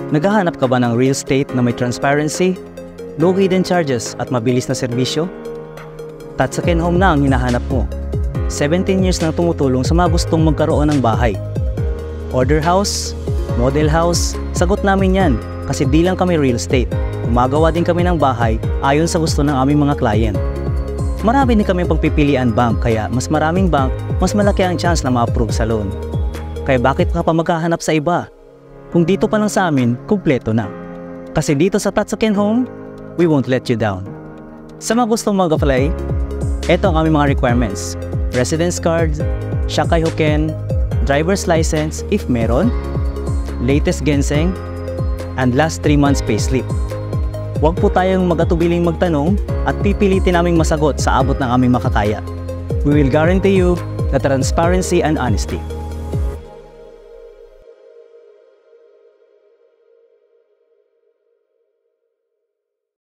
Naghahanap ka ba ng real estate na may transparency, low hidden charges at mabilis na serbisyo? Tatsuken Home na ang hinahanap mo. 17 years nang tumutulong sa mga gustong magkaroon ng bahay. Order house, model house, sagot namin yan kasi di lang kami real estate. Gumagawa din kami ng bahay ayon sa gusto ng aming mga client. Marami din kami pagpipilian bank kaya mas maraming bank, mas malaki ang chance na ma-approve sa loan. Kaya bakit ka pa maghahanap sa iba? Kung dito pa lang sa amin, kumpleto na. Kasi dito sa Tatsuken Home, we won't let you down. Sa mga gustong mag-apply, ito ang aming mga requirements. Residence card, Shakai Hoken, driver's license if meron, latest ginseng, and last 3 months payslip. Huwag po tayong mag-atubiling magtanong at pipilitin naming masagot sa abot ng aming makakaya. We will guarantee you the transparency and honesty.